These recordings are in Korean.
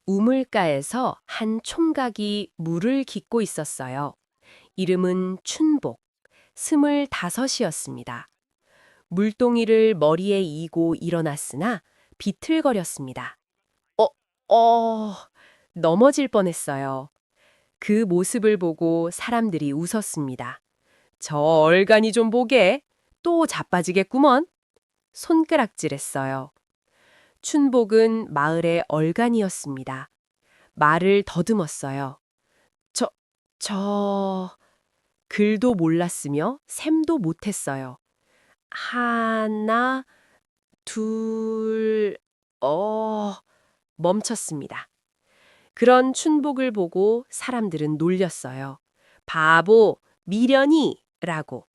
우물가에서 한 총각이 물을 깃고 있었어요. 이름은 춘복, 25이었습니다. 물동이를 머리에 이고 일어났으나 비틀거렸습니다. 어, 어, 넘어질 뻔했어요. 그 모습을 보고 사람들이 웃었습니다. 저 얼간이 좀 보게. 또 자빠지겠구먼. 손가락질했어요. 춘복은 마을의 얼간이었습니다. 말을 더듬었어요. 저, 저, 글도 몰랐으며 셈도 못했어요. 하나, 둘, 멈췄습니다. 그런 춘복을 보고 사람들은 놀렸어요. 바보, 미련이! 라고.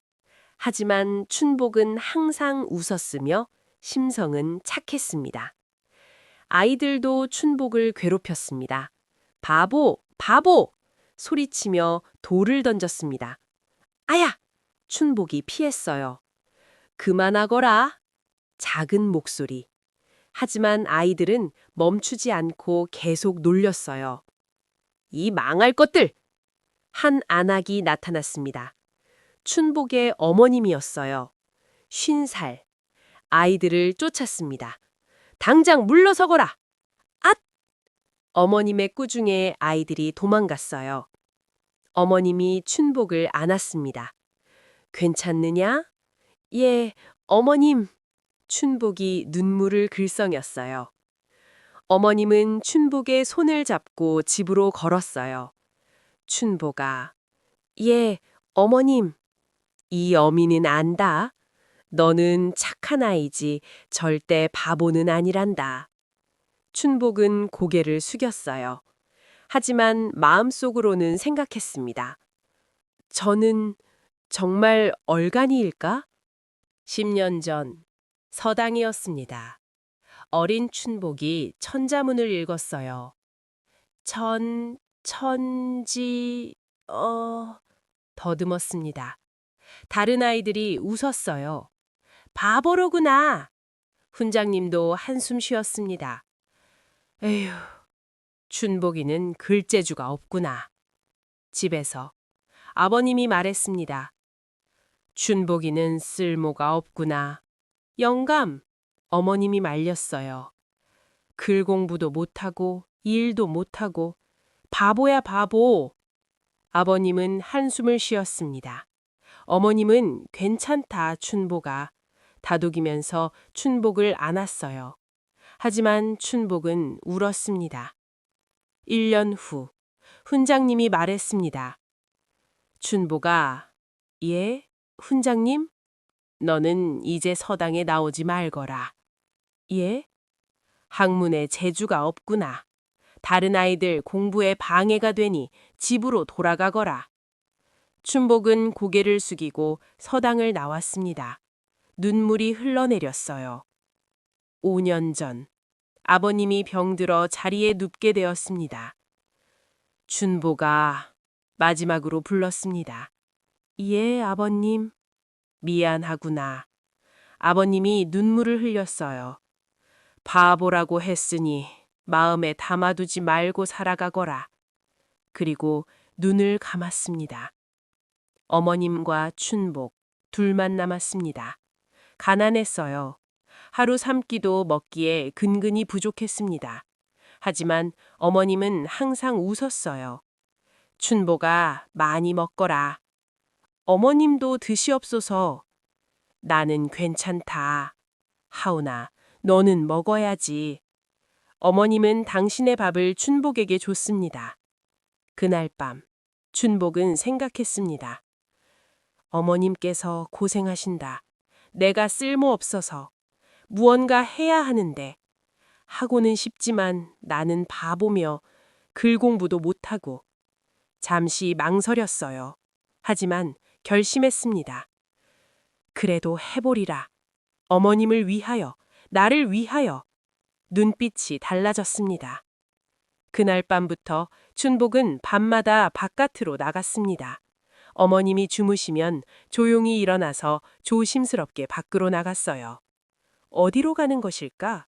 하지만 춘복은 항상 웃었으며 심성은 착했습니다. 아이들도 춘복을 괴롭혔습니다. 바보, 바보! 소리치며 돌을 던졌습니다. 아야! 춘복이 피했어요. 그만하거라. 작은 목소리. 하지만 아이들은 멈추지 않고 계속 놀렸어요. 이 망할 것들! 한 안악이 나타났습니다. 춘복의 어머님이었어요. 50살. 아이들을 쫓았습니다. 당장 물러서거라! 앗! 어머님의 꾸중에 아이들이 도망갔어요. 어머님이 춘복을 안았습니다. 괜찮느냐? 예, 어머님. 춘복이 눈물을 글썽였어요. 어머님은 춘복의 손을 잡고 집으로 걸었어요. 춘복아, 예, 어머님. 이 어미는 안다. 너는 착한 아이지 절대 바보는 아니란다. 춘복은 고개를 숙였어요. 하지만 마음속으로는 생각했습니다. 저는 정말 얼간이일까? 10년 전 서당이었습니다. 어린 춘복이 천자문을 읽었어요. 천지, 더듬었습니다. 다른 아이들이 웃었어요. 바보로구나. 훈장님도 한숨 쉬었습니다. 에휴, 춘복이는 글재주가 없구나. 집에서 아버님이 말했습니다. 춘복이는 쓸모가 없구나. 영감, 어머님이 말렸어요. 글 공부도 못하고 일도 못하고 바보야 바보. 아버님은 한숨을 쉬었습니다. 어머님은 괜찮다 춘복아. 다독이면서 춘복을 안았어요. 하지만 춘복은 울었습니다. 1년 후 훈장님이 말했습니다. 춘복아, 예, 훈장님? 너는 이제 서당에 나오지 말거라. 예? 학문에 재주가 없구나. 다른 아이들 공부에 방해가 되니 집으로 돌아가거라. 춘복은 고개를 숙이고 서당을 나왔습니다. 눈물이 흘러내렸어요. 5년 전 아버님이 병들어 자리에 눕게 되었습니다. 춘복아, 마지막으로 불렀습니다. 예, 아버님. 미안하구나. 아버님이 눈물을 흘렸어요. 바보라고 했으니 마음에 담아두지 말고 살아가거라. 그리고 눈을 감았습니다. 어머님과 춘복, 둘만 남았습니다. 가난했어요. 하루 3끼도 먹기에 근근히 부족했습니다. 하지만 어머님은 항상 웃었어요. 춘복아, 많이 먹거라. 어머님도 드시옵소서. 나는 괜찮다. 하오나, 너는 먹어야지. 어머님은 당신의 밥을 춘복에게 줬습니다. 그날 밤, 춘복은 생각했습니다. 어머님께서 고생하신다. 내가 쓸모없어서 무언가 해야 하는데 하고는 싶지만 나는 바보며 글 공부도 못하고 잠시 망설였어요. 하지만 결심했습니다. 그래도 해보리라. 어머님을 위하여, 나를 위하여. 눈빛이 달라졌습니다. 그날 밤부터 춘복은 밤마다 바깥으로 나갔습니다. 어머님이 주무시면 조용히 일어나서 조심스럽게 밖으로 나갔어요. 어디로 가는 것일까?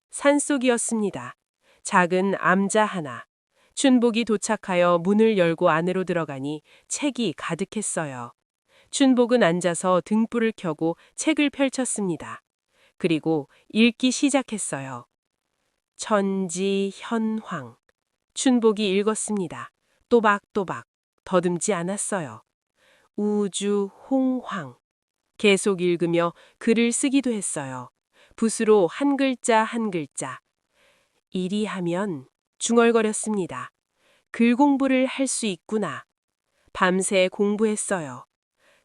산속이었습니다. 작은 암자 하나. 춘복이 도착하여 문을 열고 안으로 들어가니 책이 가득했어요. 춘복은 앉아서 등불을 켜고 책을 펼쳤습니다. 그리고 읽기 시작했어요. 천지현황. 춘복이 읽었습니다. 또박또박. 더듬지 않았어요. 우주홍황. 계속 읽으며 글을 쓰기도 했어요. 붓으로 한 글자 한 글자. 이리 하면 중얼거렸습니다. 글 공부를 할 수 있구나. 밤새 공부했어요.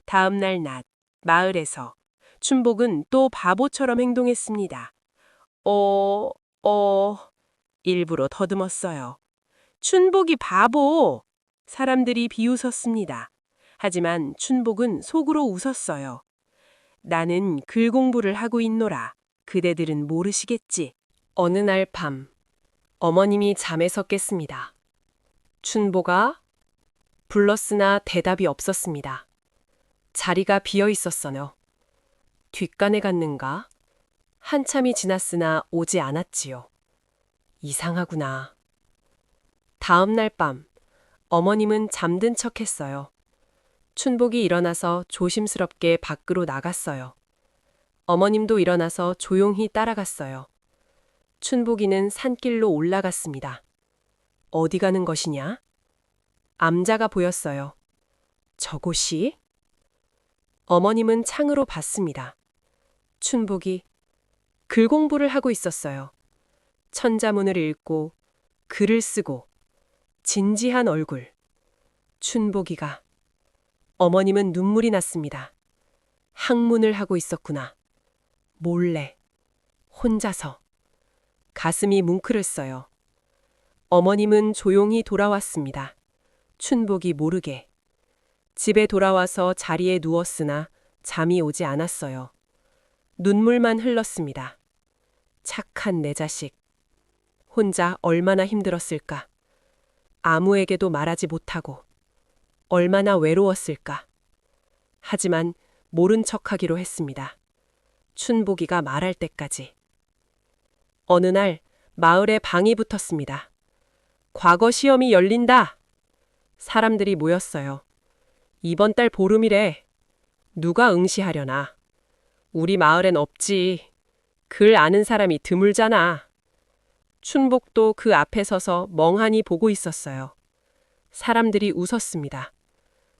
다음 날 낮, 마을에서 춘복은 또 바보처럼 행동했습니다. 어, 일부러 더듬었어요. 춘복이 바보! 사람들이 비웃었습니다. 하지만 춘복은 속으로 웃었어요. 나는 글 공부를 하고 있노라. 그대들은 모르시겠지. 어느 날 밤, 어머님이 잠에서 깼습니다. 춘복아? 불렀으나 대답이 없었습니다. 자리가 비어 있었어요. 뒷간에 갔는가? 한참이 지났으나 오지 않았지요. 이상하구나. 다음 날 밤, 어머님은 잠든 척 했어요. 춘복이 일어나서 조심스럽게 밖으로 나갔어요. 어머님도 일어나서 조용히 따라갔어요. 춘복이는 산길로 올라갔습니다. 어디 가는 것이냐? 암자가 보였어요. 저곳이? 어머님은 창으로 봤습니다. 춘복이 글 공부를 하고 있었어요. 천자문을 읽고 글을 쓰고 진지한 얼굴. 춘복이가 어머님은 눈물이 났습니다. 학문을 하고 있었구나. 몰래, 혼자서. 가슴이 뭉클했어요. 어머님은 조용히 돌아왔습니다. 춘복이 모르게. 집에 돌아와서 자리에 누웠으나 잠이 오지 않았어요. 눈물만 흘렀습니다. 착한 내 자식. 혼자 얼마나 힘들었을까. 아무에게도 말하지 못하고. 얼마나 외로웠을까. 하지만 모른 척하기로 했습니다. 춘복이가 말할 때까지. 어느 날 마을에 방이 붙었습니다. 과거 시험이 열린다. 사람들이 모였어요. 이번 달 보름이래. 누가 응시하려나. 우리 마을엔 없지. 글 아는 사람이 드물잖아. 춘복도 그 앞에 서서 멍하니 보고 있었어요. 사람들이 웃었습니다.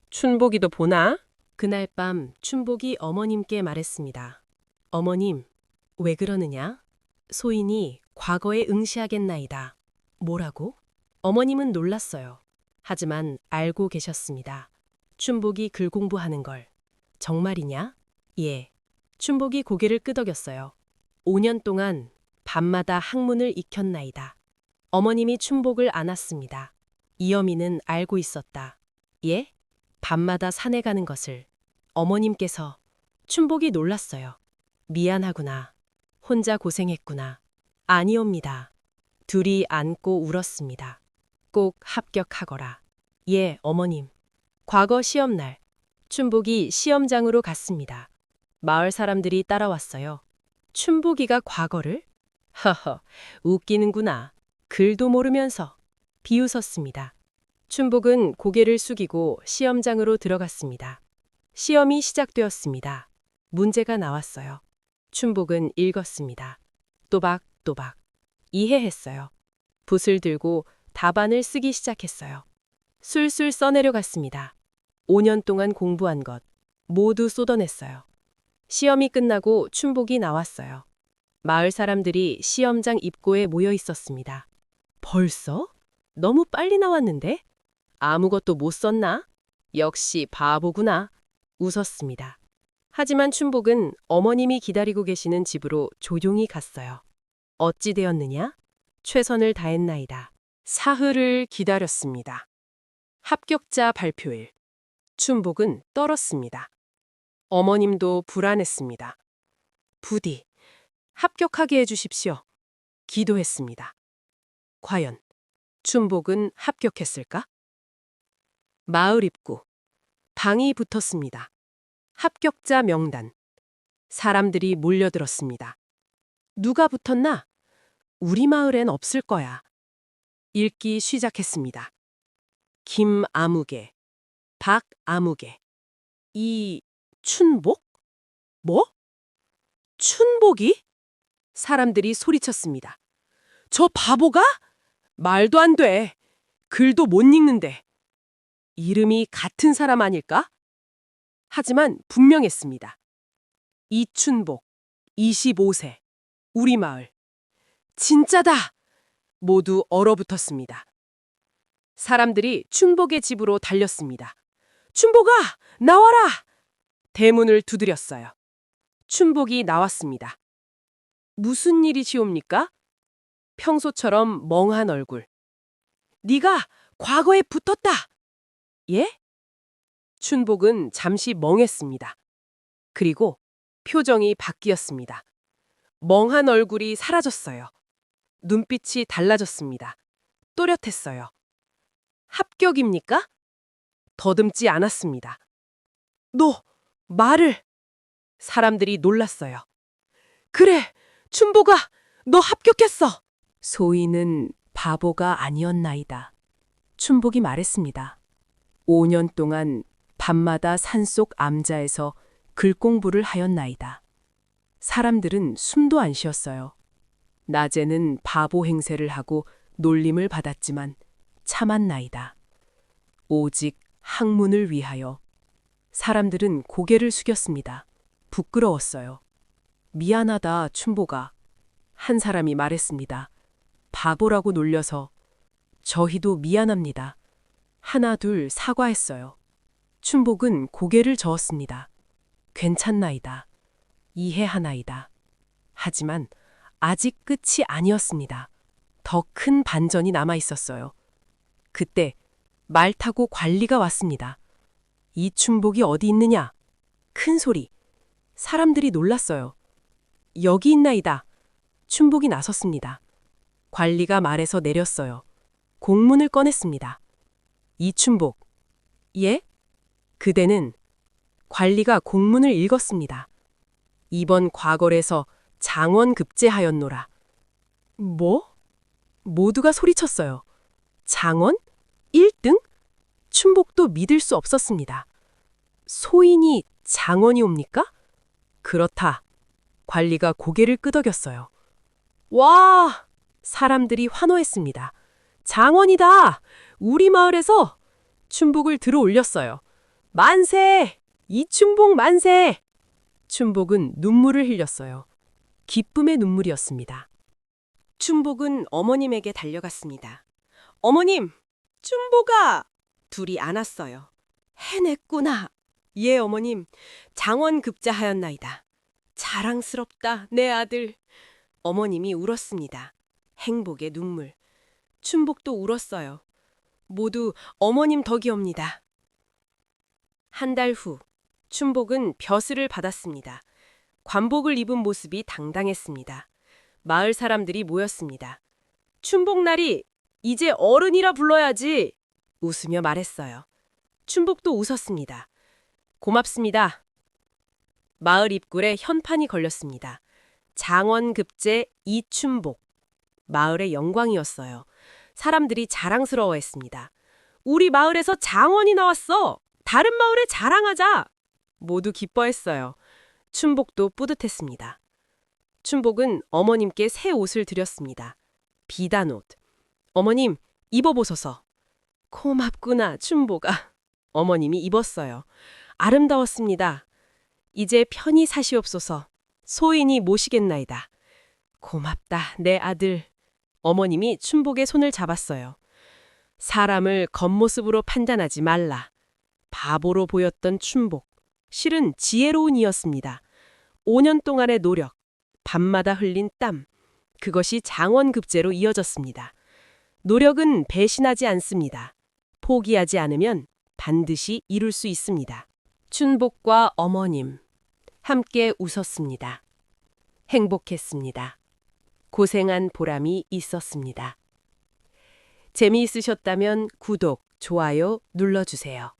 춘복이도 보나? 그날 밤 춘복이 어머님께 말했습니다. 어머님, 왜 그러느냐? 소인이 과거에 응시하겠나이다. 뭐라고? 어머님은 놀랐어요. 하지만 알고 계셨습니다. 춘복이 글 공부하는 걸. 정말이냐? 예. 춘복이 고개를 끄덕였어요. 5년 동안 밤마다 학문을 익혔나이다. 어머님이 춘복을 안았습니다. 이어미는 알고 있었다. 예? 밤마다 산에 가는 것을. 어머님께서. 춘복이 놀랐어요. 미안하구나. 혼자 고생했구나. 아니옵니다. 둘이 안고 울었습니다. 꼭 합격하거라. 예, 어머님. 과거 시험날, 춘복이 시험장으로 갔습니다. 마을 사람들이 따라왔어요. 춘복이가 과거를? 허허, 웃기는구나. 글도 모르면서. 비웃었습니다. 춘복은 고개를 숙이고 시험장으로 들어갔습니다. 시험이 시작되었습니다. 문제가 나왔어요. 춘복은 읽었습니다. 또박또박. 이해했어요. 붓을 들고 답안을 쓰기 시작했어요. 술술 써내려갔습니다. 5년 동안 공부한 것 모두 쏟아냈어요. 시험이 끝나고 춘복이 나왔어요. 마을 사람들이 시험장 입구에 모여 있었습니다. 벌써? 너무 빨리 나왔는데? 아무것도 못 썼나? 역시 바보구나. 웃었습니다. 하지만 춘복은 어머님이 기다리고 계시는 집으로 조용히 갔어요. 어찌 되었느냐? 최선을 다했나이다. 사흘을 기다렸습니다. 합격자 발표일. 춘복은 떨었습니다. 어머님도 불안했습니다. 부디 합격하게 해주십시오. 기도했습니다. 과연 춘복은 합격했을까? 마을 입구. 방이 붙었습니다. 합격자 명단. 사람들이 몰려들었습니다. 누가 붙었나? 우리 마을엔 없을 거야. 읽기 시작했습니다. 김아무개, 박아무개. 이 춘복? 뭐? 춘복이? 사람들이 소리쳤습니다. 저 바보가? 말도 안 돼. 글도 못 읽는데. 이름이 같은 사람 아닐까? 하지만 분명했습니다. 이춘복, 25세, 우리 마을. 진짜다! 모두 얼어붙었습니다. 사람들이 춘복의 집으로 달렸습니다. 춘복아, 나와라! 대문을 두드렸어요. 춘복이 나왔습니다. 무슨 일이시옵니까? 평소처럼 멍한 얼굴. 네가 과거에 붙었다. 예? 춘복은 잠시 멍했습니다. 그리고 표정이 바뀌었습니다. 멍한 얼굴이 사라졌어요. 눈빛이 달라졌습니다. 또렷했어요. 합격입니까? 더듬지 않았습니다. 너 말을! 사람들이 놀랐어요. 그래, 춘복아, 너 합격했어! 소희는 바보가 아니었나이다. 춘복이 말했습니다. 5년 동안 밤마다 산속 암자에서 글 공부를 하였나이다. 사람들은 숨도 안 쉬었어요. 낮에는 바보 행세를 하고 놀림을 받았지만 참았나이다. 오직 학문을 위하여. 사람들은 고개를 숙였습니다. 부끄러웠어요. 미안하다, 춘복아. 한 사람이 말했습니다. 바보라고 놀려서. 저희도 미안합니다. 하나 둘 사과했어요. 춘복은 고개를 저었습니다. 괜찮나이다. 이해하나이다. 하지만 아직 끝이 아니었습니다. 더 큰 반전이 남아 있었어요. 그때 말 타고 관리가 왔습니다. 이 춘복이 어디 있느냐? 큰 소리. 사람들이 놀랐어요. 여기 있나이다. 춘복이 나섰습니다. 관리가 말에서 내렸어요. 공문을 꺼냈습니다. 이춘복. 예? 그대는 관리가 공문을 읽었습니다. 이번 과거래서 장원 급제하였노라. 뭐? 모두가 소리쳤어요. 장원? 1등? 춘복도 믿을 수 없었습니다. 소인이 장원이옵니까? 그렇다. 관리가 고개를 끄덕였어요. 와! 사람들이 환호했습니다. 장원이다! 우리 마을에서! 춘복을 들어 올렸어요. 만세! 이춘복 만세! 춘복은 눈물을 흘렸어요. 기쁨의 눈물이었습니다. 춘복은 어머님에게 달려갔습니다. 어머님! 춘복아! 둘이 안았어요. 해냈구나. 예, 어머님. 장원 급자하였나이다. 자랑스럽다, 내 아들. 어머님이 울었습니다. 행복의 눈물. 춘복도 울었어요. 모두 어머님 덕이옵니다. 한 달 후, 춘복은 벼슬을 받았습니다. 관복을 입은 모습이 당당했습니다. 마을 사람들이 모였습니다. 춘복날이 이제 어른이라 불러야지. 웃으며 말했어요. 춘복도 웃었습니다. 고맙습니다. 마을 입구에 현판이 걸렸습니다. 장원급제 이춘복. 마을의 영광이었어요. 사람들이 자랑스러워했습니다. 우리 마을에서 장원이 나왔어. 다른 마을에 자랑하자. 모두 기뻐했어요. 춘복도 뿌듯했습니다. 춘복은 어머님께 새 옷을 드렸습니다. 비단옷. 어머님, 입어보소서. 고맙구나, 춘복아. 어머님이 입었어요. 아름다웠습니다. 이제 편히 사시옵소서. 소인이 모시겠나이다. 고맙다, 내 아들. 어머님이 춘복의 손을 잡았어요. 사람을 겉모습으로 판단하지 말라. 바보로 보였던 춘복. 실은 지혜로운 이였습니다. 5년 동안의 노력, 밤마다 흘린 땀. 그것이 장원급제로 이어졌습니다. 노력은 배신하지 않습니다. 포기하지 않으면 반드시 이룰 수 있습니다. 춘복과 어머님, 함께 웃었습니다. 행복했습니다. 고생한 보람이 있었습니다. 재미있으셨다면 구독, 좋아요 눌러주세요.